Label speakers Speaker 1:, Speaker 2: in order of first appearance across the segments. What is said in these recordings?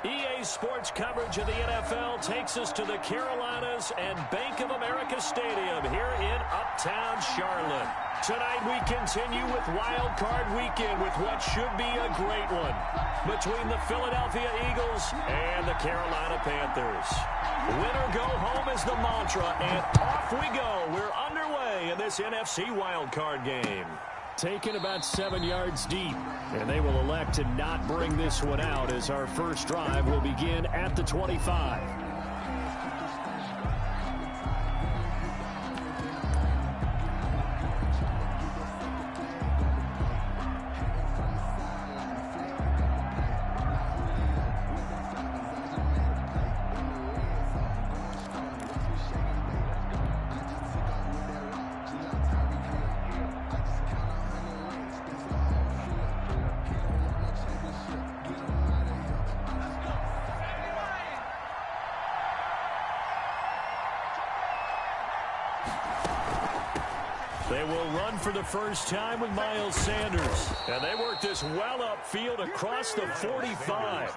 Speaker 1: EA Sports coverage of the NFL takes us to the Carolinas and Bank of America Stadium here in Uptown Charlotte. Tonight we continue with WildCard Weekend with what should be a great one between the Philadelphia Eagles and the Carolina Panthers. Win or go home is the mantra, and off we go. We're underway in this NFC WildCard game. Taken about 7 yards deep, and they will elect to not bring this one out as our first drive will begin at the 25. They will run for the first time with Miles Sanders. And they work this well upfield across the 45.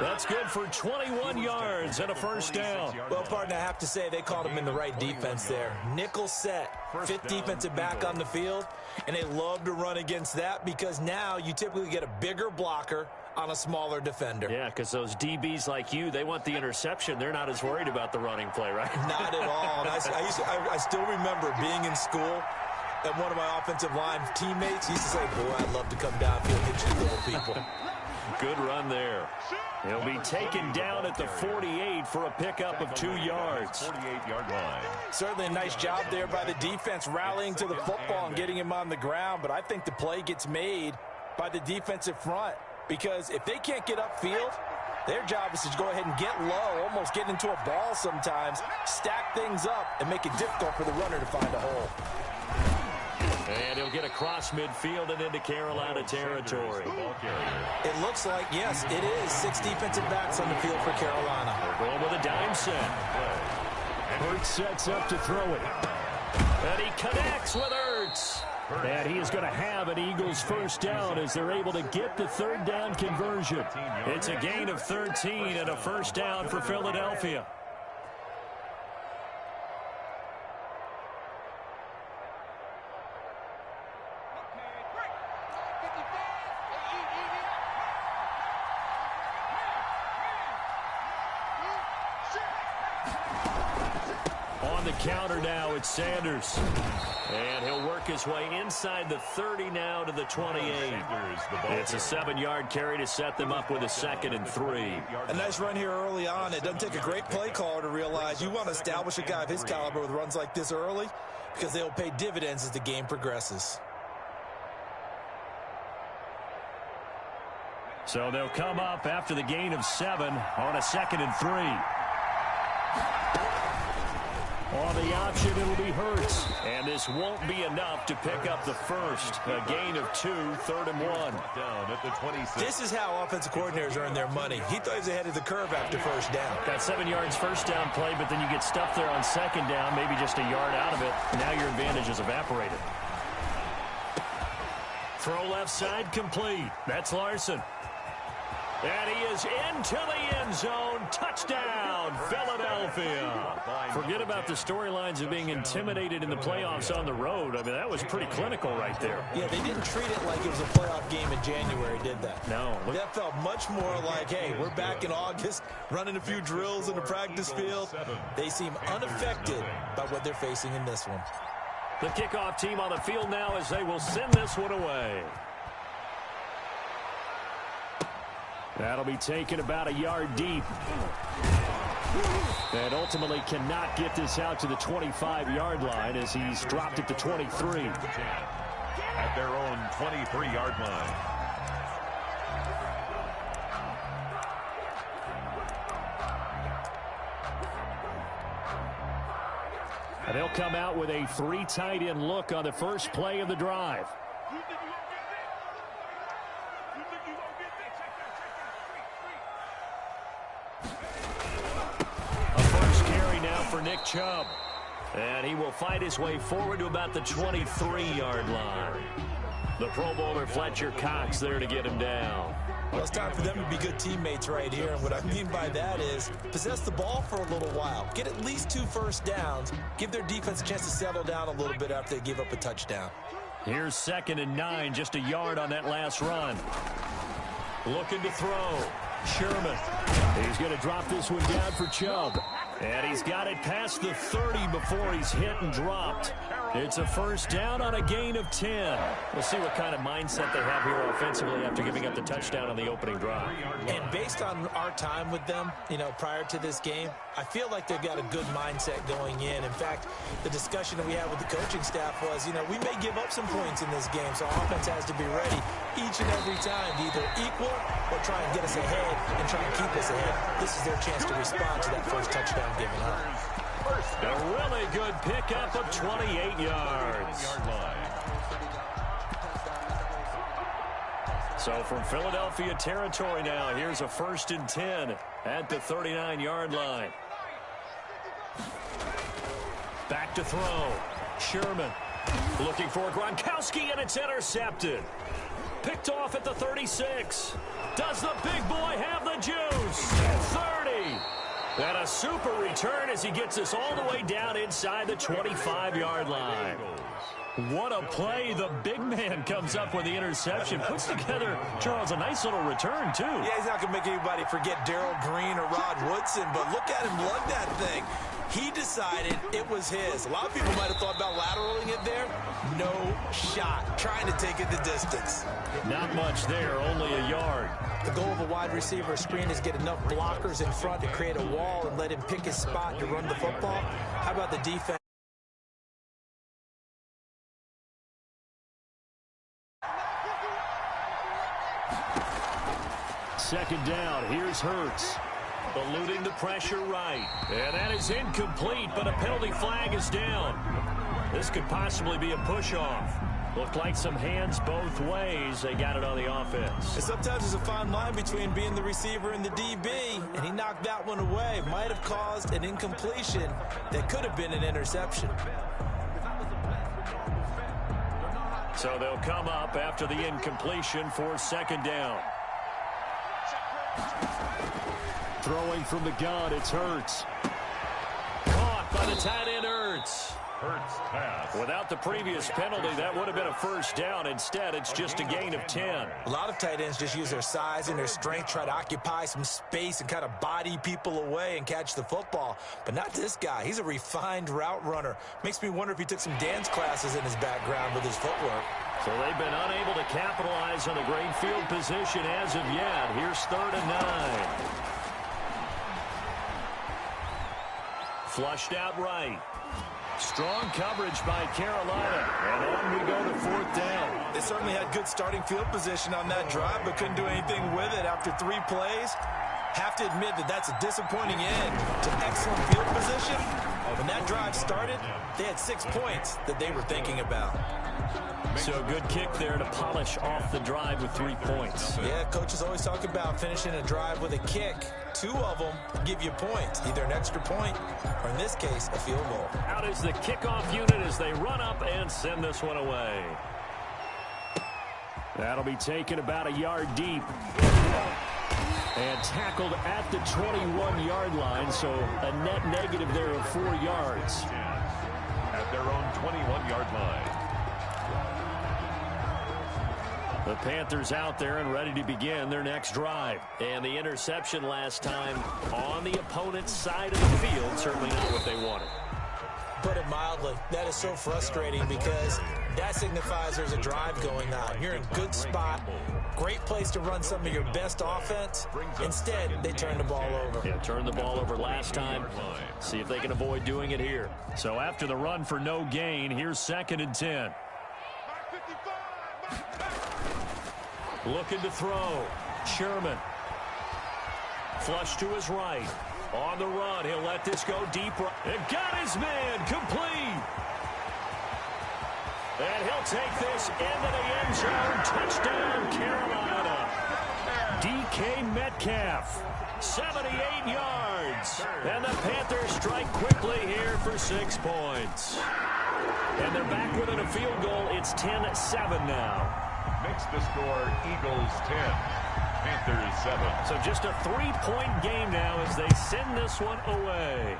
Speaker 1: That's good for 21 yards and a first down.
Speaker 2: Well, partner, I have to say they called him in the right defense there. Nickel set, fifth defensive back on the field, and they love to run against that because now you typically get a bigger blocker on a smaller defender.
Speaker 1: Yeah, because those DBs like you, they want the interception. They're not as worried about the running play, right?
Speaker 2: Not at all. And I still remember being in school, and one of my offensive line teammates used to say, boy, I'd love to come downfield and hit you little people.
Speaker 1: Good run there. He'll be taken down at the 48 for a pickup of 2 yards.
Speaker 3: 48-yard line.
Speaker 2: Certainly a nice job there by the defense rallying to the football and getting him on the ground, but I think the play gets made by the defensive front. Because if they can't get upfield, their job is to go ahead and get low, almost get into a ball sometimes, stack things up, and make it difficult for the runner to find a hole.
Speaker 1: And he'll get across midfield and into Carolina territory.
Speaker 2: It looks like, yes, it is 6 defensive backs on the field for Carolina.
Speaker 1: They're going with a dime set. Hurts sets up to throw it. And he connects with Hurts. And he is going to have an Eagles first down as they're able to get the third down conversion. It's a gain of 13 and a first down for Philadelphia. On the counter now, it's Sanders. And he'll work his way inside the 30 now to the 28. It's a 7-yard carry to set them up with a 2nd and 3.
Speaker 2: A nice run here early on. It doesn't take a great play caller to realize you want to establish a guy of his caliber with runs like this early because they'll pay dividends as the game progresses.
Speaker 1: So they'll come up after the gain of 7 on a 2nd and 3. On the option, it'll be Hurts. And this won't be enough to pick up the first. A gain of 2, 3rd and 1.
Speaker 3: Down at the 26.
Speaker 2: This is how offensive coordinators earn their money. He thought he was ahead of the curve after first down.
Speaker 1: Got 7 yards first down play, but then you get stuffed there on 2nd down, maybe just a yard out of it. Now your advantage is evaporated. Throw left side complete. That's Larson. And he is into the end zone. Touchdown, Philadelphia. Forget about the storylines of being intimidated in the playoffs on the road. I mean, that was pretty clinical right there.
Speaker 2: Yeah, they didn't treat it like it was a playoff game in January, did they?
Speaker 1: No.
Speaker 2: That felt much more like, hey, we're back in August, running a few drills in the practice field. They seem unaffected by what they're facing in this one.
Speaker 1: The kickoff team on the field now as they will send this one away. That'll be taken about a yard deep. And ultimately cannot get this out to the 25-yard line as he's dropped it to 23.
Speaker 3: At their own 23-yard line.
Speaker 1: And they'll come out with a 3 tight end look on the first play of the drive. For Nick Chubb. And he will fight his way forward to about the 23-yard line. The Pro Bowler Fletcher Cox there to get him down.
Speaker 2: Well, it's time for them to be good teammates right here. And what I mean by that is possess the ball for a little while. Get at least 2 first downs. Give their defense a chance to settle down a little bit after they give up a touchdown.
Speaker 1: Here's 2nd and 9, just a yard on that last run. Looking to throw. Sherman. He's going to drop this one down for Chubb. And he's got it past the 30 before he's hit and dropped. It's a first down on a gain of 10. We'll see what kind of mindset they have here offensively after giving up the touchdown on the opening drive.
Speaker 2: And based on our time with them, prior to this game, I feel like they've got a good mindset going in. In fact, the discussion that we had with the coaching staff was, we may give up some points in this game, so our offense has to be ready each and every time to either equal or try and get us ahead and try and keep us ahead. This is their chance to respond to that first touchdown given up.
Speaker 1: A really good pickup of 28 yards. So from Philadelphia territory now, here's a 1st and 10 at the 39-yard line. Back to throw. Sherman looking for Gronkowski, and it's intercepted. Picked off at the 36. Does the big boy have the juice? 30. And a super return as he gets us all the way down inside the 25-yard line. What a play. The big man comes up with the interception. Puts together, Charles, a nice little return, too.
Speaker 2: Yeah, he's not going to make anybody forget Darrell Green or Rod Woodson, but look at him lug that thing. He decided it was his. A lot of people might have thought about lateraling it there. No shot. Trying to take it the distance.
Speaker 1: Not much there, only a yard.
Speaker 2: The goal of a wide receiver screen is get enough blockers in front to create a wall and let him pick his spot to run the football. How about the defense?
Speaker 1: Second down, here's Hurts. Eluding the pressure right. And that is incomplete, but a penalty flag is down. This could possibly be a push-off. Looked like some hands both ways. They got it on the offense.
Speaker 2: And sometimes there's a fine line between being the receiver and the DB, and he knocked that one away. Might have caused an incompletion that could have been an interception.
Speaker 1: So they'll come up after the incompletion for 2nd down. Throwing from the gun, it's Hurts. Caught by the tight end, Hurts.
Speaker 3: Hurts pass.
Speaker 1: Without the previous penalty, that would have been a first down. Instead, it's just a gain of 10.
Speaker 2: A lot of tight ends just use their size and their strength, try to occupy some space and kind of body people away and catch the football. But not this guy. He's a refined route runner. Makes me wonder if he took some dance classes in his background with his footwork.
Speaker 1: So they've been unable to capitalize on the great field position as of yet. Here's 3rd and 9. Flushed out right. Strong coverage by Carolina. And on we go to 4th down.
Speaker 2: They certainly had good starting field position on that drive, but couldn't do anything with it after 3 plays. Have to admit that that's a disappointing end to excellent field position. When that drive started, they had 6 points that they were thinking about.
Speaker 1: So a good kick there to polish off the drive with 3 points.
Speaker 2: Yeah, coaches always talk about finishing a drive with a kick. 2 of them give you points, either an extra point or, in this case, a field goal.
Speaker 1: Out is the kickoff unit as they run up and send this one away. That'll be taken about a yard deep. And tackled at the 21-yard line, so a net negative there of 4 yards.
Speaker 3: At their own 21-yard line.
Speaker 1: The Panthers out there and ready to begin their next drive. And the interception last time on the opponent's side of the field, certainly not what they wanted.
Speaker 2: Put it mildly, that is so frustrating because that signifies there's a drive going on. You're in a good spot, great place to run some of your best offense. Instead, they turn the ball over.
Speaker 1: Yeah, turned the ball over last time. See if they can avoid doing it here. So after the run for no gain, here's 2nd and 10. Looking to throw. Sherman. Flush to his right. On the run, he'll let this go deep. And got his man complete. And he'll take this into the end zone. Touchdown, Carolina. DK Metcalf, 78 yards. And the Panthers strike quickly here for 6 points. And they're back within a field goal. It's 10-7 now.
Speaker 3: Makes the score Eagles 10, Panthers 7.
Speaker 1: So just a 3-point game now as they send this one away.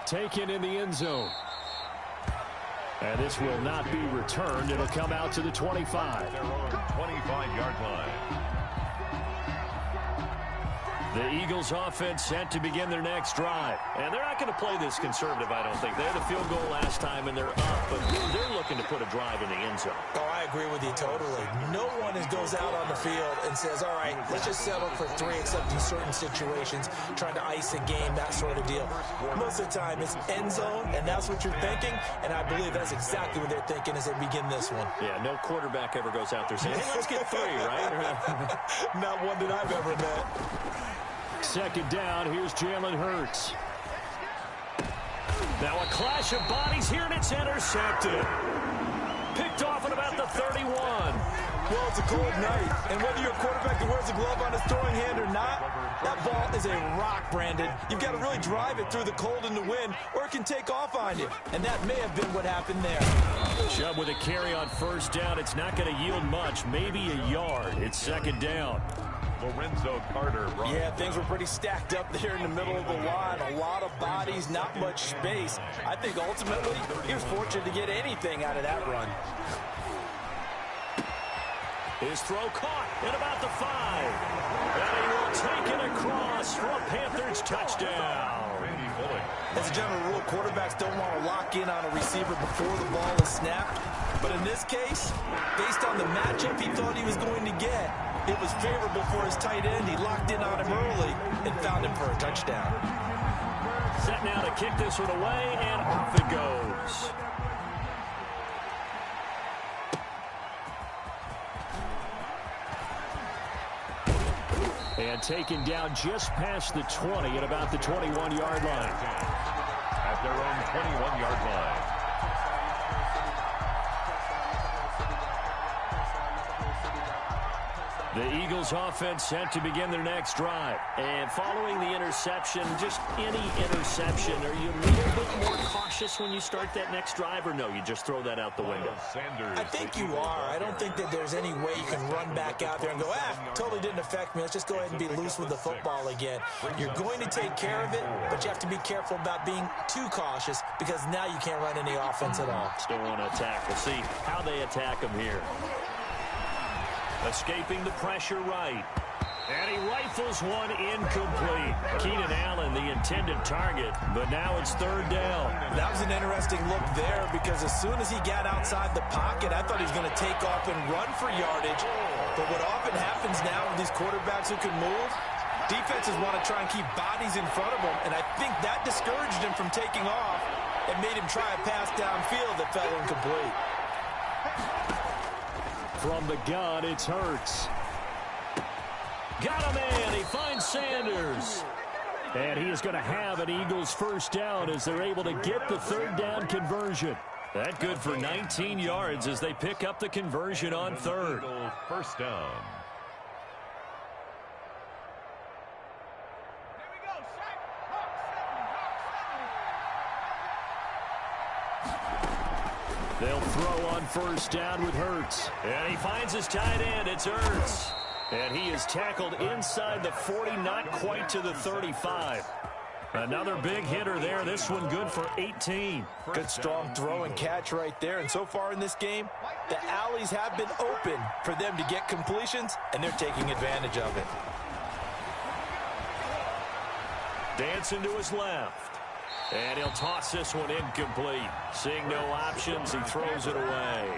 Speaker 1: Taken in the end zone. And this will not be returned. It'll come out to the 25.
Speaker 3: Their own 25-yard line.
Speaker 1: The Eagles offense set to begin their next drive. And they're not going to play this conservative, I don't think. They had a field goal last time, and they're up. But they're looking to put a drive in the end zone.
Speaker 2: Oh, I agree with you totally. No one goes out on the field and says, all right, let's just settle for 3, except in certain situations, trying to ice a game, that sort of deal. Most of the time, it's end zone, and that's what you're thinking. And I believe that's exactly what they're thinking as they begin this one.
Speaker 1: Yeah, no quarterback ever goes out there saying, hey, let's get 3, right?
Speaker 2: Not one that I've ever met.
Speaker 1: Second down, here's Jalen Hurts. Now a clash of bodies here, and it's intercepted. Picked off at about the 31.
Speaker 2: Well, it's a cold night, and whether you're a quarterback that wears a glove on his throwing hand or not, that ball is a rock, Brandon. You've got to really drive it through the cold and the wind, or it can take off on you, and that may have been what happened there.
Speaker 1: Chubb with a carry on first down. It's not going to yield much, maybe a yard. It's second down.
Speaker 3: Lorenzo Carter.
Speaker 2: Yeah, things were pretty stacked up there in the middle of the line. A lot of bodies, not much space. I think ultimately he was fortunate to get anything out of that run.
Speaker 1: His throw caught at about the 5. And he will take it across for a Panthers touchdown.
Speaker 2: As a general rule, quarterbacks don't want to lock in on a receiver before the ball is snapped. But in this case, based on the matchup he thought he was going to get, it was favorable for his tight end. He locked in on him early and found him for a touchdown.
Speaker 1: Set now to kick this one away, and off it goes. And taken down just past the 20 at about the 21-yard line.
Speaker 3: At their own 21-yard line.
Speaker 1: The Eagles offense set to begin their next drive. And following the interception, just any interception, are you a little bit more cautious when you start that next drive, or no, you just throw that out the window?
Speaker 2: I think you are. I don't think that there's any way you can run back out there and go, totally didn't affect me. Let's just go ahead and be loose with the football again. You're going to take care of it, but you have to be careful about being too cautious because now you can't run any offense at all.
Speaker 1: Still want to attack. We'll see how they attack them here. Escaping the pressure right. And he rifles one incomplete. Keenan Allen, the intended target, but now it's third down.
Speaker 2: That was an interesting look there because as soon as he got outside the pocket, I thought he was going to take off and run for yardage. But what often happens now with these quarterbacks who can move, defenses want to try and keep bodies in front of them, and I think that discouraged him from taking off and made him try a pass downfield that fell incomplete.
Speaker 1: From the gun, it's Hurts. Got a man. He finds Sanders. And he is going to have an Eagles first down as they're able to get the third down conversion. That good for 19 yards as they pick up the conversion on third.
Speaker 3: First down.
Speaker 1: They'll throw on first down with Hurts. And he finds his tight end. It's Hurts. And he is tackled inside the 40, not quite to the 35. Another big hitter there. This one good for 18.
Speaker 2: Good strong throw and catch right there. And so far in this game, the alleys have been open for them to get completions, and they're taking advantage of it.
Speaker 1: Dancing to his left. And he'll toss this one incomplete. Seeing no options, he throws it away.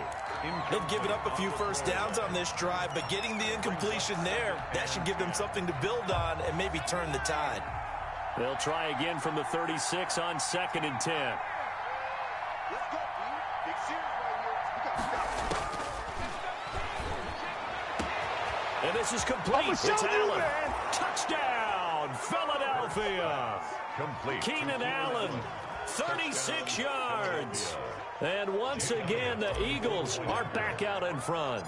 Speaker 2: They've given up a few first downs on this drive, but getting the incompletion there, that should give them something to build on and maybe turn the tide.
Speaker 1: They'll try again from the 36 on 2nd and 10. And this is complete. It's Allen. Touchdown, Philadelphia.
Speaker 3: Complete.
Speaker 1: Keenan Allen, 36 yards. And once again, the Eagles are back out in front.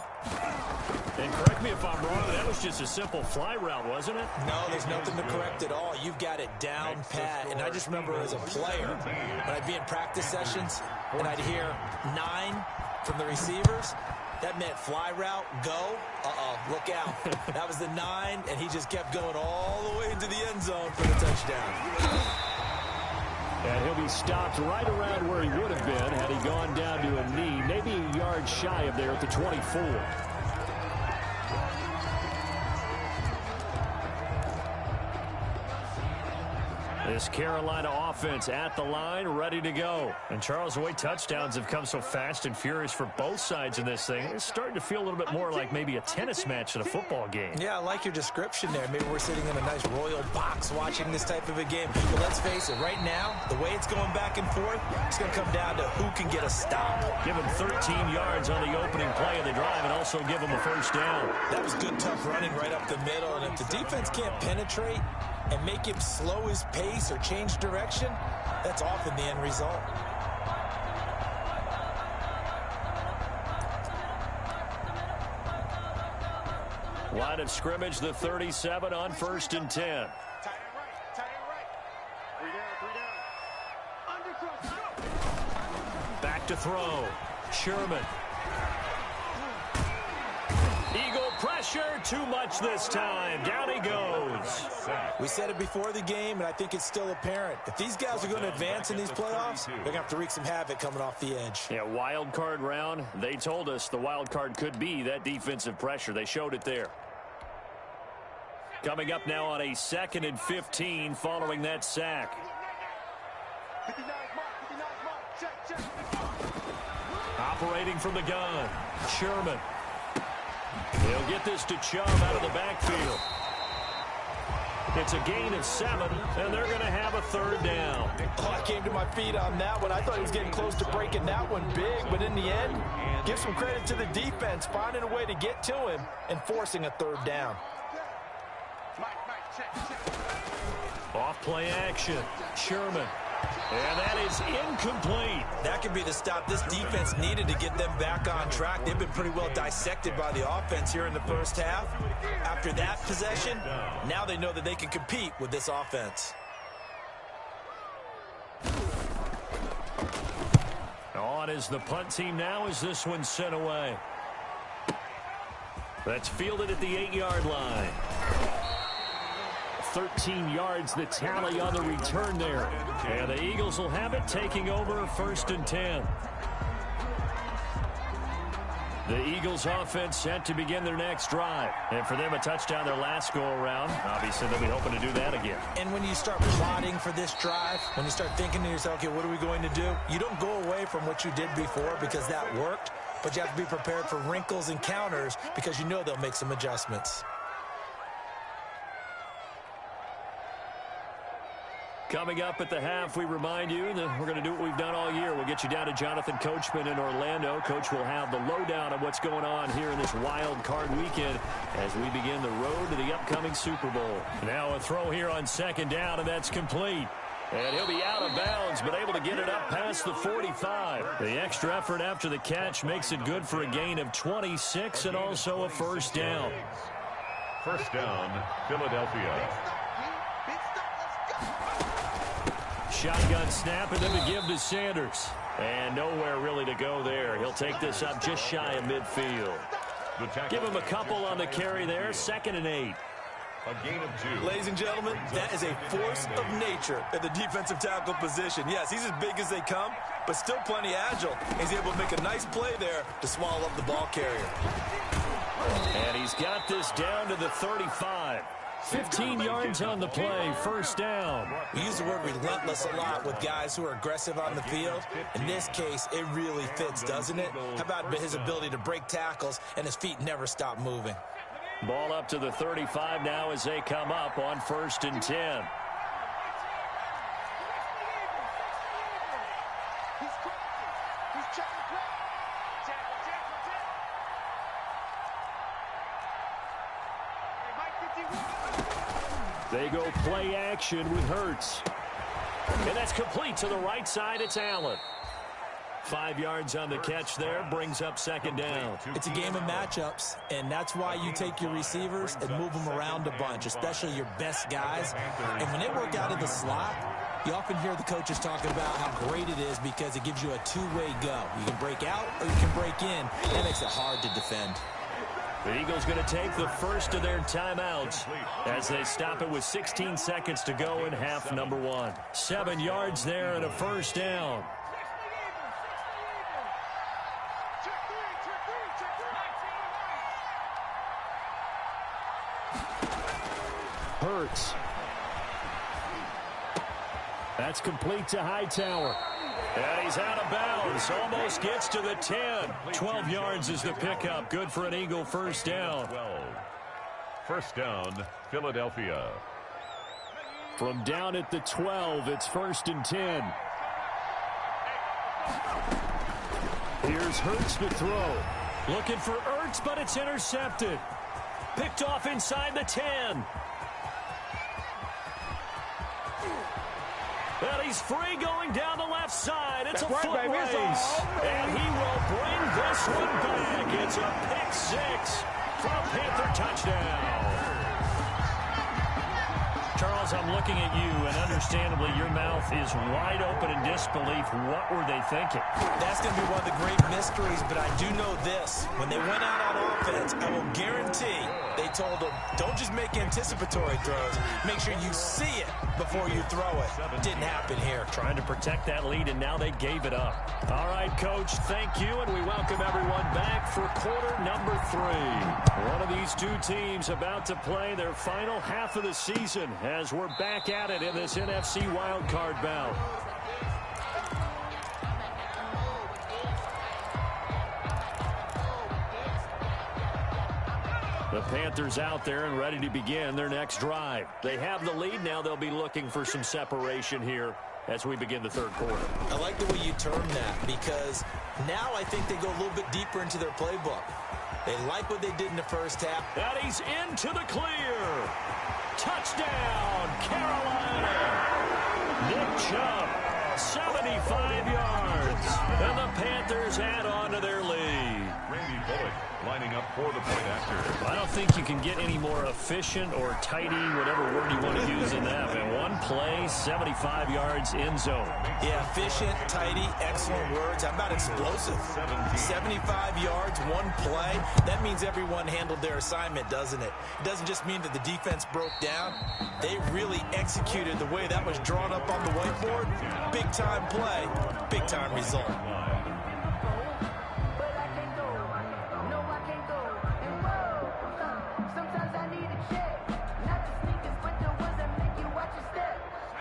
Speaker 1: And correct me if I'm wrong, that was just a simple fly route, wasn't it?
Speaker 2: No, there's nothing to correct at all. You've got it down pat. And I just remember as a player, when I'd be in practice sessions and I'd hear 9 from the receivers, that meant fly route, go. Look out. That was the 9, and he just kept going all the way into the end zone for the touchdown.
Speaker 1: And he'll be stopped right around where he would have been had he gone down to a knee, maybe a yard shy of there at the 24. This Carolina offense at the line, ready to go. And Charles, the way touchdowns have come so fast and furious for both sides in this thing, it's starting to feel a little bit more like maybe a tennis match than a football game.
Speaker 2: Yeah, I like your description there. Maybe we're sitting in a nice royal box watching this type of a game. But let's face it, right now, the way it's going back and forth, it's going to come down to who can get a stop.
Speaker 1: Give him 13 yards on the opening play of the drive and also give him a first down.
Speaker 2: That was good, tough running right up the middle. And if the defense can't penetrate and make him slow his pace or change direction, that's often the end result.
Speaker 1: Line of scrimmage, the 37 on 1st and 10. Back to throw. Sherman. Eagle pressure, too much this time. Down he goes.
Speaker 2: We said it before the game, and I think it's still apparent. If these guys are going to advance in these playoffs, they're going to have to wreak some havoc coming off the edge.
Speaker 1: Yeah, wild card round. They told us the wild card could be that defensive pressure. They showed it there. Coming up now on a 2nd and 15 following that sack. Operating from the gun. Sherman. He'll get this to Chubb out of the backfield. It's a gain of 7, and they're going to have a 3rd down.
Speaker 2: Oh, I came to my feet on that one. I thought he was getting close to breaking that one big, but in the end, give some credit to the defense, finding a way to get to him and forcing a 3rd down.
Speaker 1: Off play action. Sherman. And that is incomplete.
Speaker 2: That could be the stop this defense needed to get them back on track. They've been pretty well dissected by the offense here in the first half. After that possession, now they know that they can compete with this offense.
Speaker 1: On is the punt team now as this one's sent away. That's fielded at the 8-yard line. 13 yards the tally on the return there. And the Eagles will have it, taking over 1st and 10. The Eagles offense set to begin their next drive. And for them, a touchdown their last go-around. Obviously, they'll be hoping to do that again.
Speaker 2: And when you start plotting for this drive, when you start thinking to yourself, okay, what are we going to do? You don't go away from what you did before because that worked, but you have to be prepared for wrinkles and counters because you know they'll make some adjustments.
Speaker 1: Coming up at the half, we remind you that we're going to do what we've done all year. We'll get you down to Jonathan Coachman in Orlando. Coach will have the lowdown of what's going on here in this wild card weekend as we begin the road to the upcoming Super Bowl. Now a throw here on 2nd down, and that's complete. And he'll be out of bounds, but able to get it up past the 45. The extra effort after the catch makes it good for a gain of 26 and also a 1st down.
Speaker 3: 1st down, Philadelphia.
Speaker 1: Shotgun snap, and then to give to Sanders. And nowhere really to go there. He'll take this up just shy of midfield. Give him a couple on the carry there. 2nd and 8.
Speaker 3: A gain of 2.
Speaker 2: Ladies and gentlemen, that is a force of nature at the defensive tackle position. Yes, he's as big as they come, but still plenty agile. He's able to make a nice play there to swallow up the ball carrier.
Speaker 1: And he's got this down to the 35. 15 yards on the play, 1st down.
Speaker 2: We use the word relentless a lot with guys who are aggressive on the field. In this case, it really fits, doesn't it? How about his ability to break tackles and his feet never stop moving?
Speaker 1: Ball up to the 35 now as they come up on 1st and 10. They go play action with Hurts. And that's complete to the right side. It's Allen. 5 yards on the catch there, brings up second down.
Speaker 2: It's a game of matchups, and that's why you take your receivers and move them around a bunch, especially your best guys. And when they work out of the slot, you often hear the coaches talking about how great it is because it gives you a two-way go. You can break out or you can break in. That makes it hard to defend.
Speaker 1: The Eagles going to take the first of their timeouts as they stop it with 16 seconds to go in half number 1. 7 yards there and a first down. Hurts. That's complete to Hightower. And he's out of bounds. Almost gets to the 10. 12 yards is the pickup. Good for an Eagle first down.
Speaker 3: 12. First down, Philadelphia.
Speaker 1: From down at the 12, it's 1st and 10. Here's Hurts to throw. Looking for Ertz, but it's intercepted. Picked off inside the 10. And he's free going down the left side. It's a foot race. And he will bring this one back. It's a pick 6 for a Panther touchdown. Charles, I'm looking at you, and understandably, your mouth is wide open in disbelief. What were they thinking?
Speaker 2: That's going to be one of the great mysteries, but I do know this. When they went out on offense, I will guarantee they told them, don't just make anticipatory throws. Make sure you see it before you throw it. Didn't happen here.
Speaker 1: Trying to protect that lead, and now they gave it up. All right, Coach, thank you, and we welcome everyone back for quarter number 3. One of these two teams about to play their final half of the season as we're back at it in this NFC wildcard bout. The Panthers out there and ready to begin their next drive. They have the lead. Now they'll be looking for some separation here as we begin the third quarter.
Speaker 2: I like the way you term that because now I think they go a little bit deeper into their playbook. They like what they did in the first half.
Speaker 1: And he's into the clear. Touchdown, Carolina. Nick Chubb, 75 yards. And the Panthers add on to their lead.
Speaker 3: Randy Bullock lining up for the point after.
Speaker 1: I don't think you can get any more efficient or tidy, whatever word you want to use in that. In one play, 75 yards in zone.
Speaker 2: Yeah, efficient, tidy, excellent words. How about explosive? 75 yards, one play. That means everyone handled their assignment, doesn't it? It doesn't just mean that the defense broke down. They really executed the way that was drawn up on the whiteboard. Big-time play, big-time result.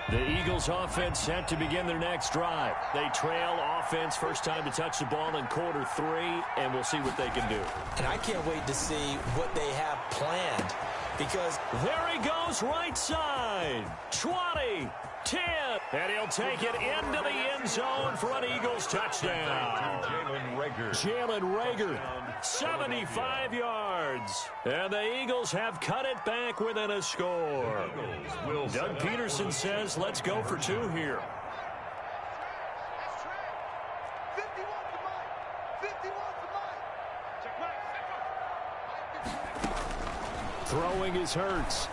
Speaker 1: The Eagles offense set to begin their next drive. They trail offense, first time to touch the ball in quarter 3, and we'll see what they can do.
Speaker 2: And I can't wait to see what they have planned because
Speaker 1: there he goes right side. 20, 10, and he'll take it into the end zone for an Eagles touchdown. Jalen Reagor, 75 yards. And the Eagles have cut it back within a score. Doug Peterson says, let's go for 2 here. Throwing is Hurts.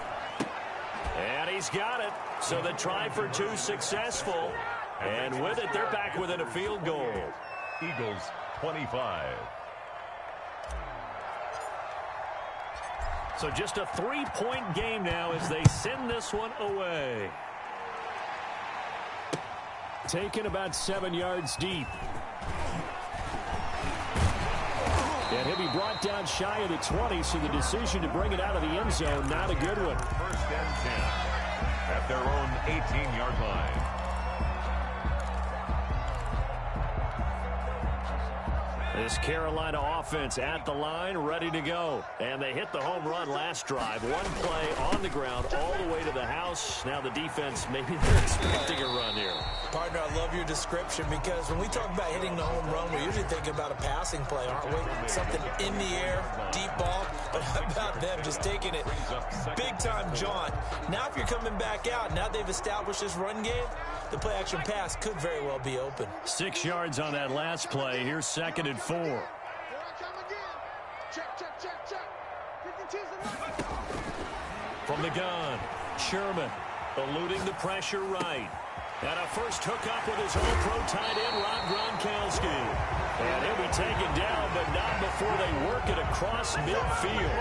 Speaker 1: And he's got it. So the try for 2 successful. And with it, they're back within a field goal.
Speaker 3: Eagles 25.
Speaker 1: So just a 3-point game now as they send this one away. Taken about 7 yards deep. And he'll be brought down shy of the 20, so the decision to bring it out of the end zone, not a good one.
Speaker 3: First and 10 at their own 18-yard line.
Speaker 1: This Carolina offense at the line, ready to go. And they hit the home run last drive. One play on the ground all the way to the house. Now the defense, maybe they're expecting a run here.
Speaker 2: Partner, I love your description because when we talk about hitting the home run, we usually think about a passing play, aren't we? Something in the air, deep ball. But how about them just taking it big-time jaunt? Now if you're coming back out, now they've established this run game, the play-action pass could very well be open.
Speaker 1: 6 yards on that last play. Here's 2nd and 4. From the gun, Sherman eluding the pressure right. And a first hookup with his All-Pro tight end, Rob Gronkowski. And he'll be taken down, but not before they work it across midfield.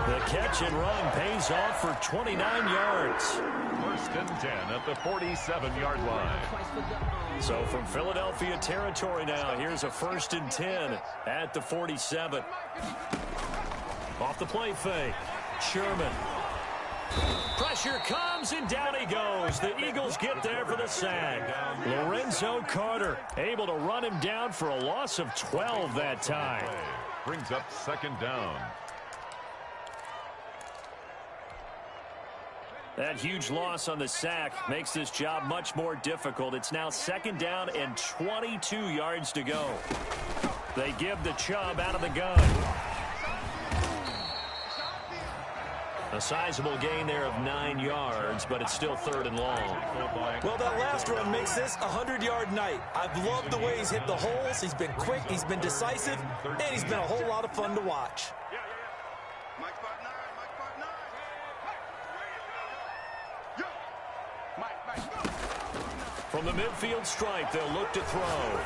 Speaker 1: The catch and run pays off for 29 yards.
Speaker 3: 1st and 10 at the 47-yard line.
Speaker 1: So from Philadelphia territory now, here's a 1st and 10 at the 47. Off the play fake, Sherman. Pressure comes, and down he goes. The Eagles get there for the sack. Lorenzo Carter able to run him down for a loss of 12 that time.
Speaker 3: Brings up 2nd down.
Speaker 1: That huge loss on the sack makes this job much more difficult. It's now 2nd down and 22 yards to go. They give the Chubb out of the gun. A sizable gain there of 9 yards, but it's still 3rd and long.
Speaker 2: Well, that last run makes this a 100-yard night. I've loved the way he's hit the holes. He's been quick, he's been decisive, and he's been a whole lot of fun to watch.
Speaker 1: From the midfield stripe, they'll look to throw.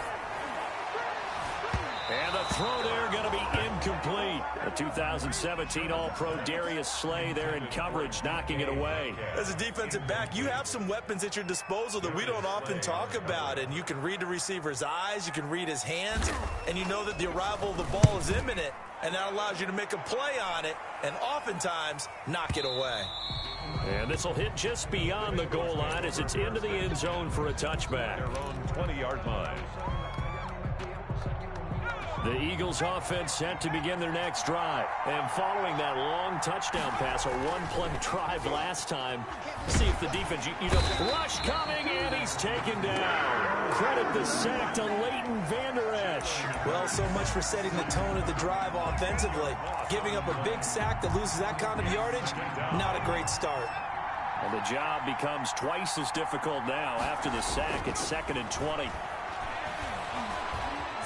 Speaker 1: And the throw there going to be incomplete. The 2017 All-Pro Darius Slay there in coverage, knocking it away.
Speaker 2: As a defensive back, you have some weapons at your disposal that we don't often talk about. And you can read the receiver's eyes, you can read his hands, and you know that the arrival of the ball is imminent. And that allows you to make a play on it and oftentimes knock it away.
Speaker 1: And this will hit just beyond the goal line as it's into the end zone for a touchback.
Speaker 3: Their own 20-yard line.
Speaker 1: The Eagles offense set to begin their next drive. And following that long touchdown pass, a one-play drive last time, see if the defense, you know, rush coming, and he's taken down. Credit the sack to Leighton Vander Esch.
Speaker 2: Well, so much for setting the tone of the drive offensively. Giving up a big sack that loses that kind of yardage, not a great start.
Speaker 1: And the job becomes twice as difficult now after the sack. It's 2nd and 20.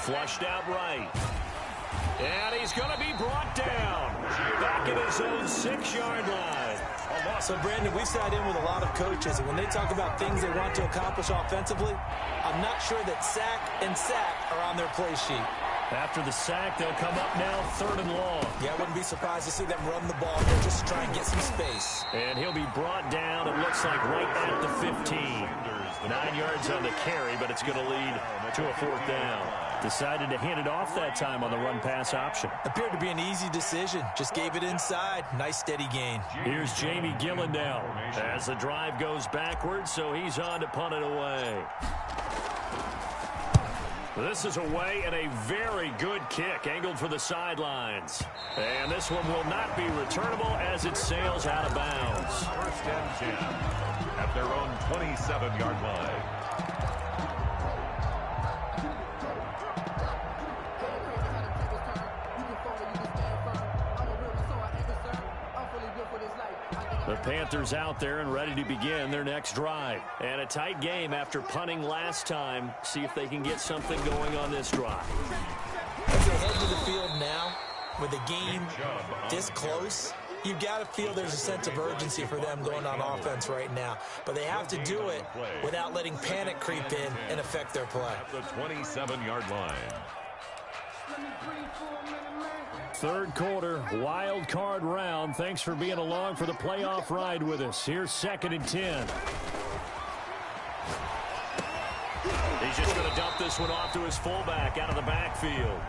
Speaker 1: Flushed out right. And he's going to be brought down. Back at his own 6-yard line.
Speaker 2: So, Brandon, we sat in with a lot of coaches, and when they talk about things they want to accomplish offensively, I'm not sure that sack and sack are on their play sheet.
Speaker 1: After the sack, they'll come up now 3rd and long.
Speaker 2: Yeah, I wouldn't be surprised to see them run the ball here just to try and get some space.
Speaker 1: And he'll be brought down, it looks like, right at the 15. 9 yards on the carry, but it's going to lead to a 4th down. Decided to hand it off that time on the run-pass option.
Speaker 2: Appeared to be an easy decision. Just gave it inside. Nice, steady gain.
Speaker 1: Here's Jamie Gillen now as the drive goes backwards, so he's on to punt it away. This is away and a very good kick angled for the sidelines. And this one will not be returnable as it sails out of bounds.
Speaker 3: 1st and 10 at their own 27-yard line.
Speaker 1: The Panthers out there and ready to begin their next drive. And a tight game after punting last time. See if they can get something going on this drive.
Speaker 2: As they head to the field now, with the game this close, you've got to feel there's a sense of urgency for them going on offense right now. But they have to do it without letting panic creep in and affect their play.
Speaker 3: At the 27-yard line.
Speaker 1: 3rd quarter, wild card round. Thanks for being along for the playoff ride with us. Here's 2nd and 10. He's just going to dump this one off to his fullback out of the backfield.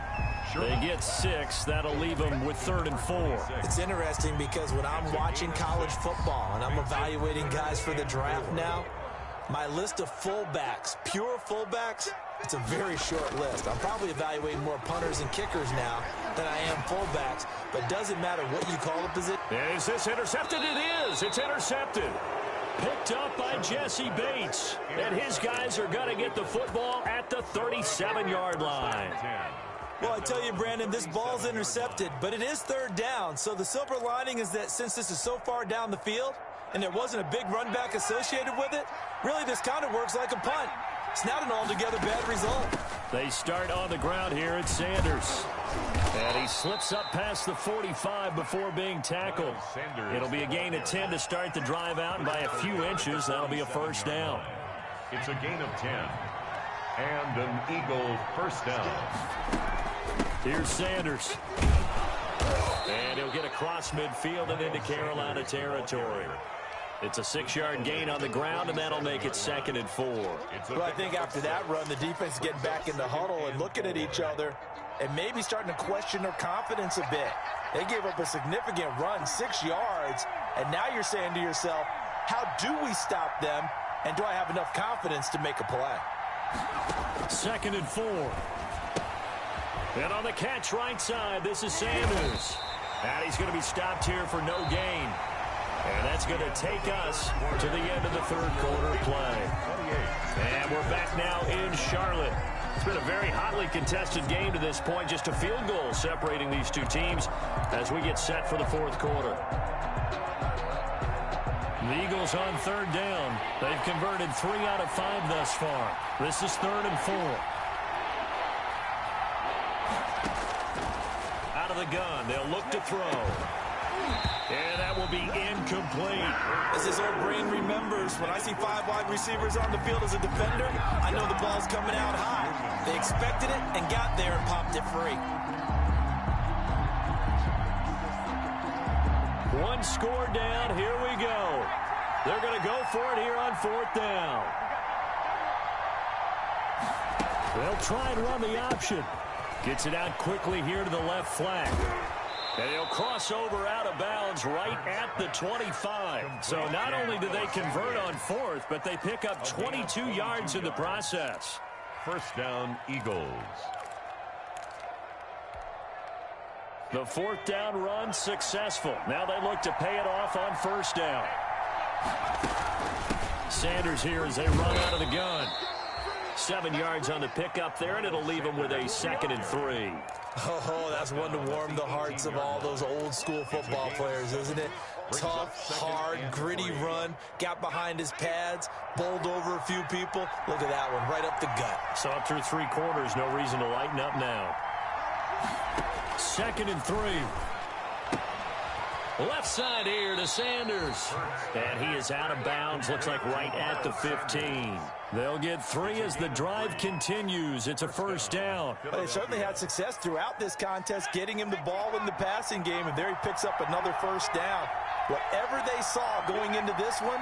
Speaker 1: They get 6. That'll leave them with 3rd and 4.
Speaker 2: It's interesting because when I'm watching college football and I'm evaluating guys for the draft now, My list of fullbacks, pure fullbacks, it's a very short list. I'm probably evaluating more punters and kickers now than I am fullbacks, but doesn't matter what you call the position.
Speaker 1: Is this intercepted? It is. It's intercepted. Picked up by Jesse Bates. And his guys are going to get the football at the 37-yard line.
Speaker 2: Well, I tell you, Brandon, this ball's intercepted, but it is third down. So the silver lining is that since this is so far down the field and there wasn't a big run back associated with it, really this kind of works like a punt. It's not an altogether bad result.
Speaker 1: They start on the ground here at Sanders. And he slips up past the 45 before being tackled. It'll be a gain of 10 to start the drive out, and by a few inches, that'll be a first down.
Speaker 3: It's a gain of 10. And an Eagle first down.
Speaker 1: Here's Sanders. And he'll get across midfield and into Carolina territory. It's a 6-yard gain on the ground, and that'll make it 2nd and 4.
Speaker 2: Well, I think after that run, the defense is getting back in the huddle and looking at each other and maybe starting to question their confidence a bit. They gave up a significant run, 6 yards, and now you're saying to yourself, how do we stop them, and do I have enough confidence to make a play?
Speaker 1: 2nd and 4. And on the catch right side, this is Sanders. And he's going to be stopped here for no gain. And that's going to take us to the end of the third quarter play. And we're back now in Charlotte. It's been a very hotly contested game to this point. Just a field goal separating these two teams as we get set for the fourth quarter. The Eagles on third down. They've converted 3 out of 5 thus far. This is 3rd and 4. Out of the gun. They'll look to throw. And that will be incomplete.
Speaker 2: As his old brain remembers, when I see 5 wide receivers on the field as a defender, I know the ball's coming out high. They expected it and got there and popped it free.
Speaker 1: One score down. Here we go. They're going to go for it here on 4th down. They'll try and run the option. Gets it out quickly here to the left flank. And he'll cross over out of bounds right at the 25. So not only do they convert on 4th, but they pick up 22 yards in the process.
Speaker 3: First down, Eagles.
Speaker 1: The 4th down run successful. Now they look to pay it off on 1st down. Sanders here as they run out of the gun. 7 yards on the pickup there, and it'll leave them with a 2nd and 3.
Speaker 2: Oh, that's one to warm the hearts of all those old-school football players, isn't it? Tough, hard, gritty run, got behind his pads, bowled over a few people. Look at that one, right up the gut.
Speaker 1: So up through 3 quarters, no reason to lighten up now. 2nd and 3. Left side here to Sanders. And he is out of bounds, looks like right at the 15. They'll get 3 as the drive continues. It's a first down.
Speaker 2: Well, they certainly had success throughout this contest, getting him the ball in the passing game, and there he picks up another first down. Whatever they saw going into this one,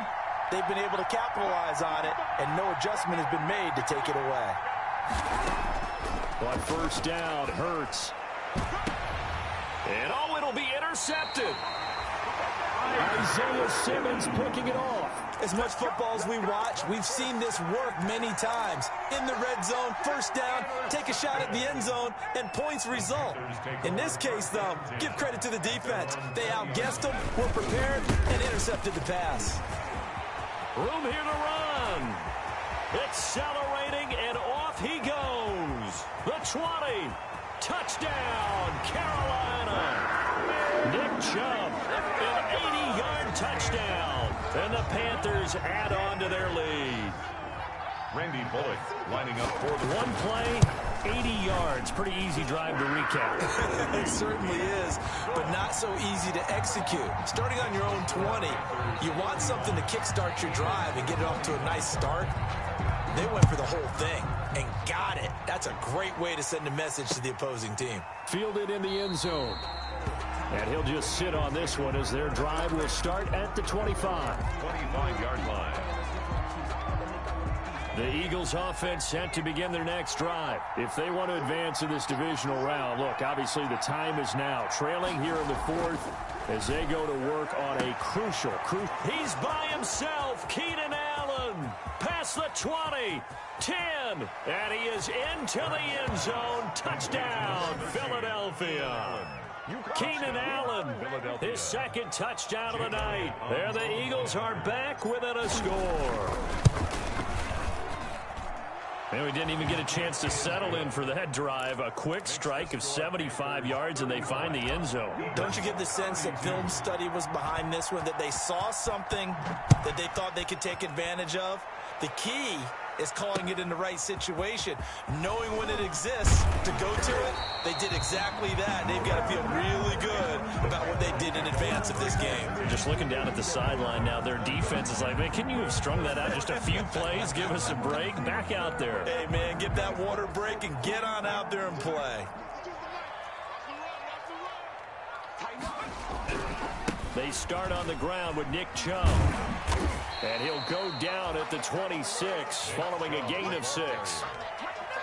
Speaker 2: they've been able to capitalize on it, and no adjustment has been made to take it away.
Speaker 1: On first down, Hurts. And oh, it'll be intercepted. Isaiah Simmons picking it off.
Speaker 2: As much football as we watch, we've seen this work many times. In the red zone, first down, take a shot at the end zone, and points result. In this case, though, give credit to the defense. They outguessed them, were prepared, and intercepted the pass.
Speaker 1: Room here to run. Accelerating, and off he goes. The 20. Touchdown, Carolina. Nick Chubb, an 80-yard touchdown. And the Panthers add on to their lead.
Speaker 3: Randy Bullock lining up for the
Speaker 1: one play, 80 yards. Pretty easy drive to recap.
Speaker 2: It certainly is, but not so easy to execute. Starting on your own 20, you want something to kickstart your drive and get it off to a nice start. They went for the whole thing and got it. That's a great way to send a message to the opposing team.
Speaker 1: Fielded in the end zone. And he'll just sit on this one as their drive will start at the 25.
Speaker 3: 25-yard line.
Speaker 1: The Eagles offense set to begin their next drive. If they want to advance in this divisional round, look, obviously the time is now. Trailing here in the 4th as they go to work on a crucial. He's by himself. Keenan Allen. Allen, past the 20, 10, and he is into the end zone. Touchdown, Philadelphia. Keenan Allen, his second touchdown of the night. There the Eagles are back within a score. And we didn't even get a chance to settle in for that drive. A quick strike of 75 yards, and they find the end zone.
Speaker 2: Don't you get the sense that film study was behind this one, that they saw something that they thought they could take advantage of? The key is calling it in the right situation, knowing when it exists to go to it. They did exactly that. They've got to feel really good about what they did in advance of this game.
Speaker 1: Just looking down at the sideline now, their defense is like, man, can you have strung that out just a few plays? Give us a break. Back out there.
Speaker 2: Hey, man, get that water break and get on out there and play.
Speaker 1: They start on the ground with Nick Chubb. And he'll go down at the 26, following a gain of 6.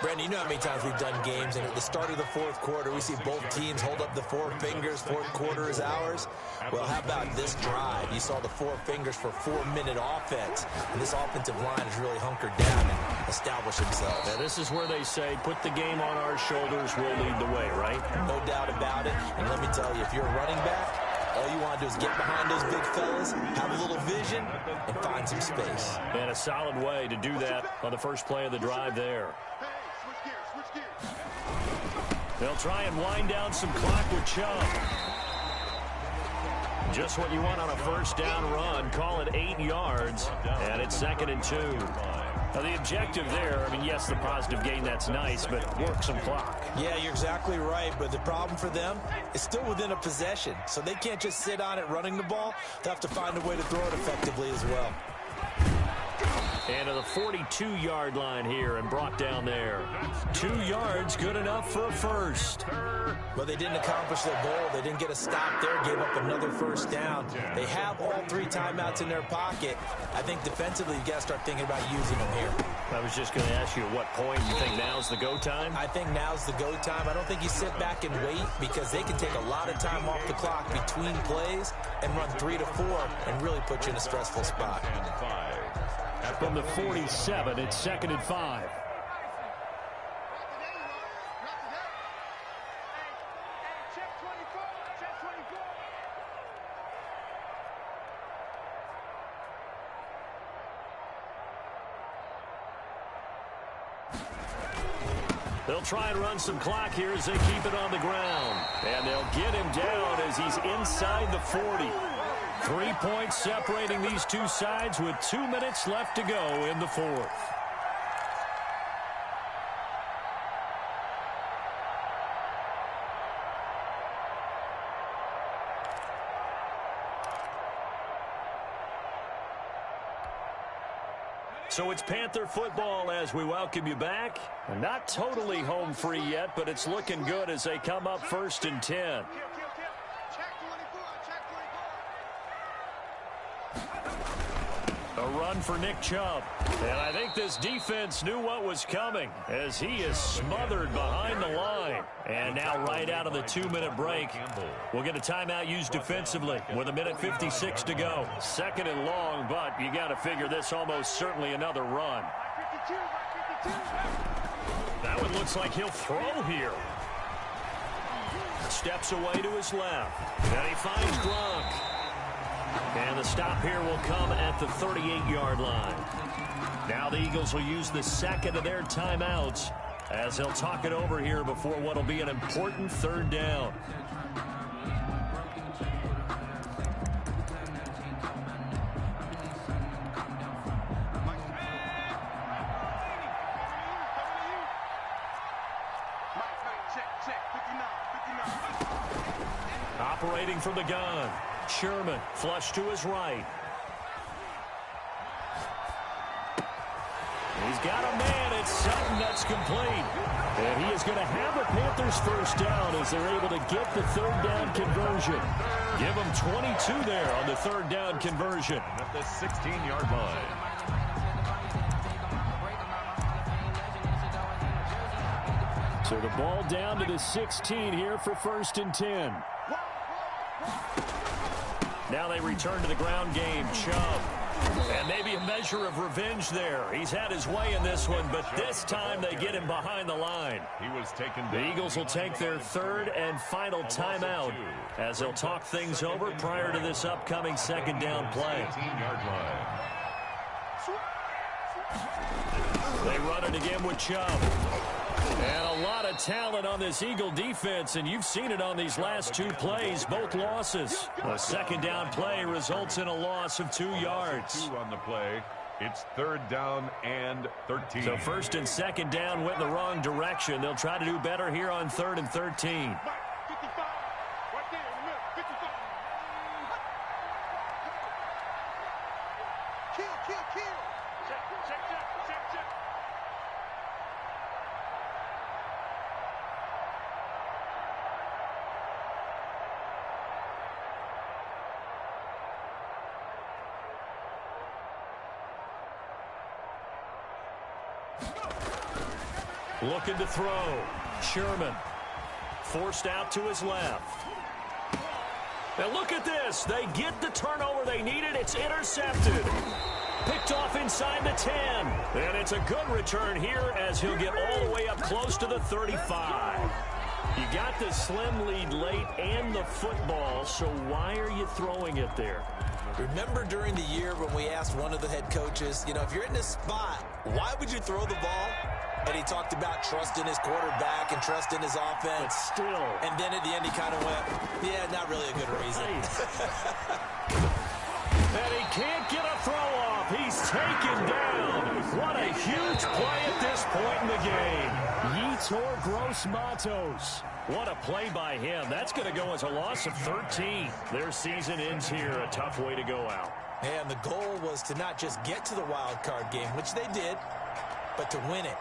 Speaker 2: Brandon, you know how many times we've done games, and at the start of the fourth quarter, we see both teams hold up the four fingers. Fourth quarter is ours. Well, how about this drive? You saw the four fingers for 4-minute offense, and this offensive line has really hunkered down and established themselves.
Speaker 1: Yeah, this is where they say, put the game on our shoulders, we'll lead the way, right?
Speaker 2: No doubt about it. And let me tell you, if you're a running back, all you want to do is get behind those big fellas, have a little vision, and find some space.
Speaker 1: And a solid way to do that on the first play of the drive there. They'll try and wind down some clock with Chubb. Just what you want on a first down run. Call it 8 yards, and it's 2nd and 2. Now, the objective there, I mean, yes, the positive gain, that's nice, but work some clock.
Speaker 2: Yeah, you're exactly right, but the problem for them is still within a possession, so they can't just sit on it running the ball. They have to find a way to throw it effectively as well.
Speaker 1: And to the 42-yard line here and brought down there. 2 yards, good enough for a first.
Speaker 2: Well, they didn't accomplish their goal. They didn't get a stop there, gave up another first down. They have all 3 timeouts in their pocket. I think defensively, you got to start thinking about using them here.
Speaker 1: I was just going to ask you at what point you think now's the go time?
Speaker 2: I think now's the go time. I don't think you sit back and wait, because they can take a lot of time off the clock between plays and run 3 to 4 and really put you in a stressful spot.
Speaker 1: From the 47, it's 2nd and 5. They'll try and run some clock here as they keep it on the ground. And they'll get him down as he's inside the 40. 3 points separating these two sides with 2 minutes left to go in the fourth. So it's Panther football as we welcome you back. Not totally home free yet, but it's looking good as they come up 1st and 10. A run for Nick Chubb. And I think this defense knew what was coming as he is smothered behind the line. And now right out of the 2-minute break, we'll get a timeout used defensively with 1:56 to go. 2nd and long, but you got to figure this almost certainly another run. That one looks like he'll throw here. Steps away to his left. And he finds Gronk. And the stop here will come at the 38-yard line. Now the Eagles will use the second of their timeouts as they'll talk it over here before what will be an important 3rd down. Operating from the gun. Sherman, flush to his right. He's got a man. It's Sutton that's complete. And he is going to have the Panthers first down as they're able to get the 3rd down conversion. Give them 22 there on the 3rd down conversion.
Speaker 3: At the 16-yard line.
Speaker 1: So the ball down to the 16 here for 1st and 10. Now they return to the ground game. Chubb And maybe a measure of revenge there. He's had his way in this one, but this time they get him behind the line. The Eagles will take their third and final timeout as they'll talk things over prior to this upcoming second down play. They run it again with Chubb. And a lot of talent on this Eagle defense, and you've seen it on these last two plays, both losses. A second down play results in a loss of 2 yards.
Speaker 3: On the play, it's third down and 13.
Speaker 1: So first and second down went in the wrong direction. They'll try to do better here on 3rd and 13. Looking to throw. Sherman forced out to his left. Now look at this. They get the turnover they needed. It's intercepted. Picked off inside the 10. And it's a good return here as he'll get all the way up close to the 35. You got the slim lead late and the football, so why are you throwing it there?
Speaker 2: Remember during the year when we asked one of the head coaches, if you're in this spot, why would you throw the ball? And he talked about trusting his quarterback and trusting his offense.
Speaker 1: But still.
Speaker 2: And then at the end he kind of went, yeah, not really a good reason.
Speaker 1: And he can't get a throw off. He's taken down. What a huge play at this point in the game. Yetur Gross-Matos. What a play by him. That's going to go as a loss of 13. Their season ends here. A tough way to go out.
Speaker 2: And the goal was to not just get to the wild card game, which they did, but to win it.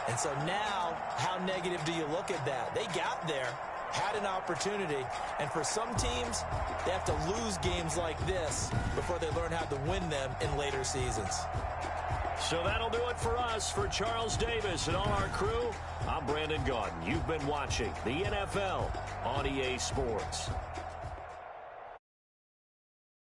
Speaker 2: And so now, how negative do you look at that? They got there, had an opportunity, and for some teams, they have to lose games like this before they learn how to win them in later seasons.
Speaker 1: So that'll do it for us. For Charles Davis and all our crew, I'm Brandon Gaudin. You've been watching the NFL on EA Sports.